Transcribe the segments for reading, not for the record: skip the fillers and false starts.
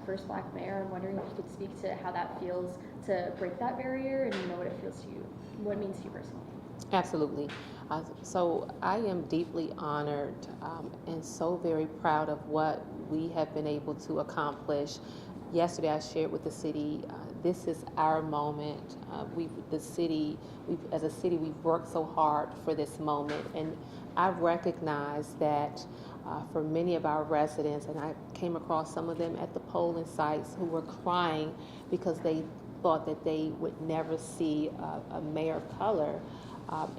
first Black mayor. I'm wondering if you could speak to how that feels to break that barrier, and what it feels to you, what it means to you personally. Absolutely. So I am deeply honored and so very proud of what we have been able to accomplish. Yesterday, I shared with the city. This is our moment. As a city, we've worked so hard for this moment, and I recognize that for many of our residents, and I came across some of them at the polling sites who were crying because they thought that they would never see a mayor of color.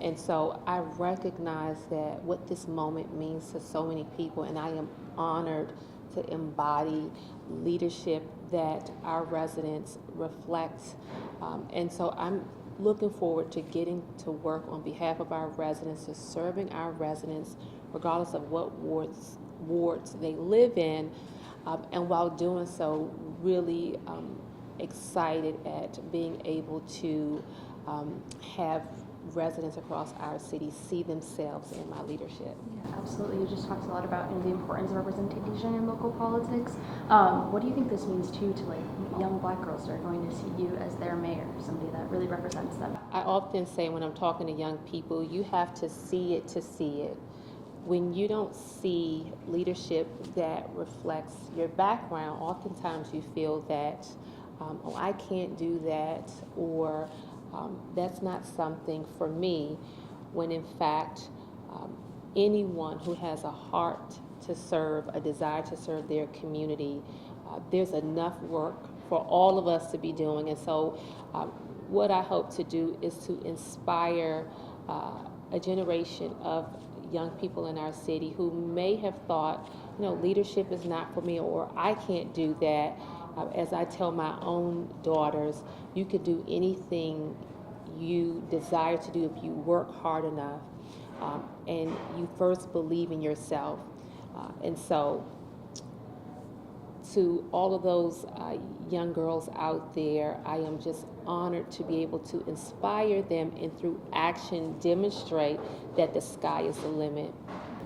And so I recognize that what this moment means to so many people, and I am honored to embody leadership that our residents reflect. And so I'm looking forward to getting to work on behalf of our residents, to serving our residents, regardless of what wards they live in. And while doing so, really excited at being able to have residents across our city see themselves in my leadership. Yeah, absolutely. You just talked a lot about the importance of representation in local politics. What do you think this means too to like young Black girls that are going to see you as their mayor, somebody that really represents them? I often say when I'm talking to young people, you have to see it to see it. When you don't see leadership that reflects your background, oftentimes you feel that, oh, I can't do that, or that's not something for me, when in fact anyone who has a heart to serve, a desire to serve their community, there's enough work for all of us to be doing. And so what I hope to do is to inspire a generation of young people in our city who may have thought, leadership is not for me, or I can't do that. As I tell my own daughters, you could do anything you desire to do if you work hard enough and you first believe in yourself. And so to all of those young girls out there, I am just honored to be able to inspire them and through action demonstrate that the sky is the limit.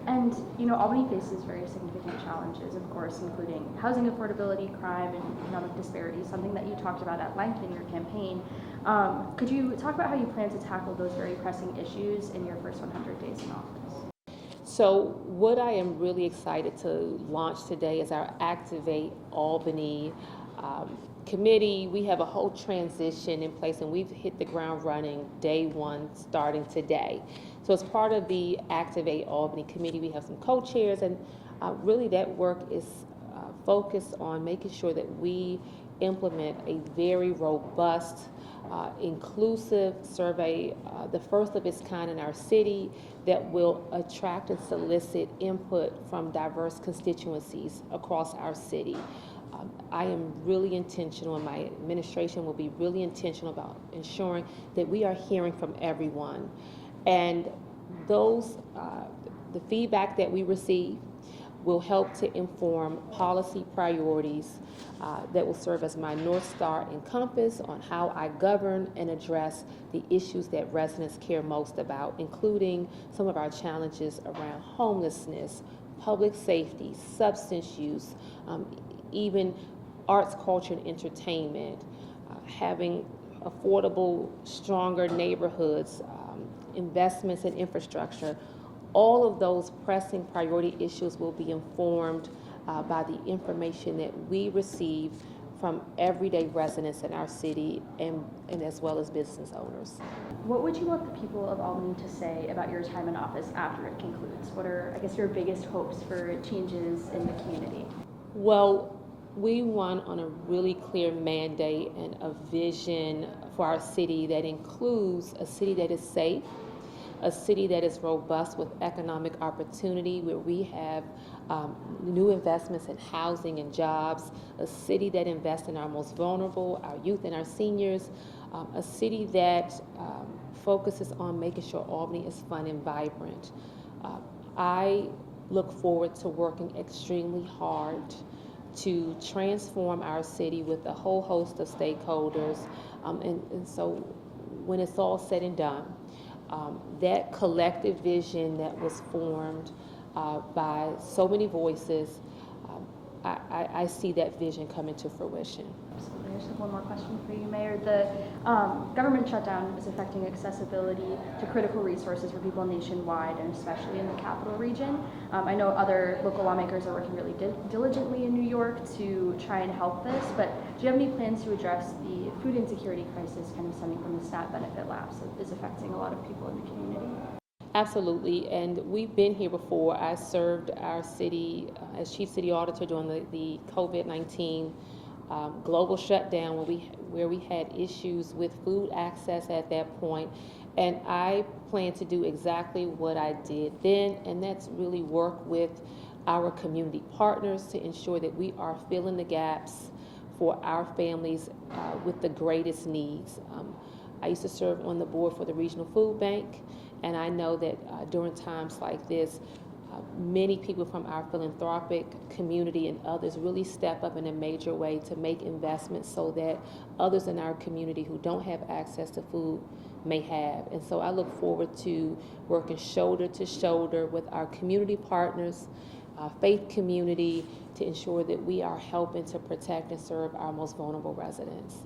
And, Albany faces very significant challenges, of course, including housing affordability, crime, and economic disparities, something that you talked about at length in your campaign. Could you talk about how you plan to tackle those very pressing issues in your first 100 days in office? So what I am really excited to launch today is our Activate Albany committee. We have a whole transition in place, and we've hit the ground running day one starting today. So as part of the Activate Albany committee, we have some co-chairs, and really that work is focused on making sure that we implement a very robust, inclusive survey, the first of its kind in our city, that will attract and solicit input from diverse constituencies across our city. I am really intentional, and my administration will be really intentional about ensuring that we are hearing from everyone. And those, the feedback that we receive will help to inform policy priorities that will serve as my North Star and compass on how I govern and address the issues that residents care most about, including some of our challenges around homelessness, public safety, substance use, even arts, culture, and entertainment, having affordable, stronger neighborhoods, investments in infrastructure. All of those pressing priority issues will be informed by the information that we receive from everyday residents in our city and as well as business owners. What would you want the people of Albany to say about your time in office after it concludes? What are, your biggest hopes for changes in the community? Well, we won on a really clear mandate and a vision for our city that includes a city that is safe, a city that is robust with economic opportunity, where we have new investments in housing and jobs, a city that invests in our most vulnerable, our youth and our seniors, a city that focuses on making sure Albany is fun and vibrant. I look forward to working extremely hard to transform our city with a whole host of stakeholders. And so when it's all said and done, that collective vision that was formed by so many voices I see that vision coming to fruition. Absolutely. I just have one more question for you, Mayor. The government shutdown is affecting accessibility to critical resources for people nationwide, and especially in the capital region. I know other local lawmakers are working really diligently in New York to try and help this, but do you have any plans to address the food insecurity crisis kind of stemming from the SNAP benefit lapse that is affecting a lot of people in the community? Absolutely, and we've been here before. I served our city as chief city auditor during the COVID-19 global shutdown where we had issues with food access at that point, and I plan to do exactly what I did then, and that's really work with our community partners to ensure that we are filling the gaps for our families with the greatest needs. I used to serve on the board for the Regional Food Bank, and I know that during times like this, many people from our philanthropic community and others really step up in a major way to make investments so that others in our community who don't have access to food may have. And so I look forward to working shoulder to shoulder with our community partners, faith community, to ensure that we are helping to protect and serve our most vulnerable residents.